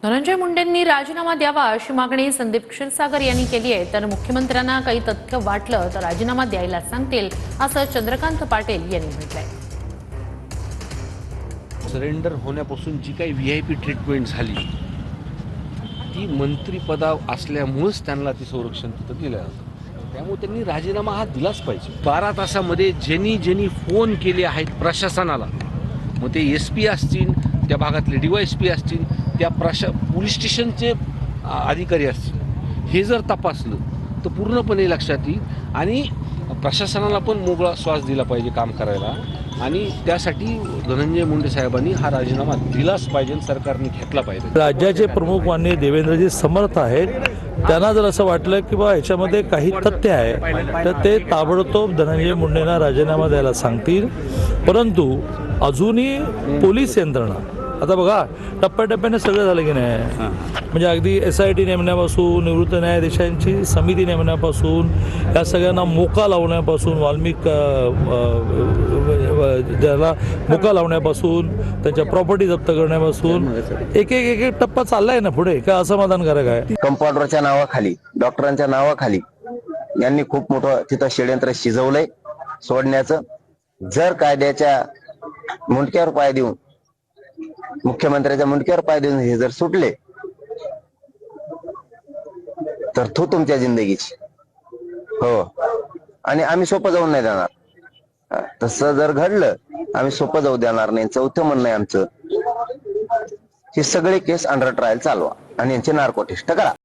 धनंजय मुंडेंनी राजीनामा द्यावा अशी मागणी संदीप क्षीरसागर यांनी केली आहे। तर मुख्यमंत्र्यांना काही तथ्य वाटलं तर राजीनामा द्यायला सांगतील असं चंद्रकांत पाटील यांनी म्हटलंय। सरेंडर होण्यापासून जी काही व्हीआयपी ट्रीटमेंट झाली ती मंत्रिपदा असल्यामुळेच त्यांना ती संरक्षण तिथं दिलं जातं। त्यामुळे त्यांनी राजीनामा हा दिलाच पाहिजे। 12 तासामध्ये ज्यांनी फोन केले आहेत प्रशासनाला, मग ते SP असतील, त्या भागातले DYSP असतील, त्या पोलीस स्टेशनचे अधिकारी असतील, हे जर तपासलं तर पूर्णपणे लक्षात येईल आणि प्रशासनाला पण मोकळा श्वास दिला पाहिजे काम करायला। आणि त्यासाठी धनंजय मुंडे साहेबांनी हा राजीनामा दिलाच पाहिजे, सरकारने घेतला पाहिजे। राज्याचे प्रमुख माननीय देवेंद्रजी समर्थ आहेत, त्यांना जर असं वाटलं की बा ह्याच्यामध्ये काही तथ्य आहे तर ते ताबडतोब धनंजय मुंडेंना राजीनामा द्यायला सांगतील। परंतु अजूनही पोलीस यंत्रणा, आता बघा टप्प्याटप्प्याने सगळं झालं की नाही, म्हणजे अगदी SIT नेमण्यापासून, निवृत्त न्यायाधीशांची समिती नेमण्यापासून, या सगळ्यांना मोका लावण्यापासून, ज्याला मोका लावण्यापासून, त्यांच्या प्रॉपर्टी जप्त करण्यापासून एक एक टप्पा चाललाय ना पुढे। काय असमाधानकारक आहे? कंपाऊंडरच्या नावाखाली, डॉक्टरांच्या नावाखाली यांनी खूप मोठं तिथं षडयंत्र शिजवलंय सोडण्याचं। जर कायद्याच्या मुंडक्यावर पाय देऊन, मुख्यमंत्र्याच्या मुंडक्यावर पाय देऊन हे जर सुटले तर तुमच्या जिंदगीची हो, आणि आम्ही सोपं जाऊन नाही देणार। तसं जर घडलं आम्ही सोपं जाऊ देणार नाही। चौथं म्हणणं आहे आमचं, हे सगळे केस अंडर ट्रायल चालवा आणि यांचे नार्को टेस्ट करा।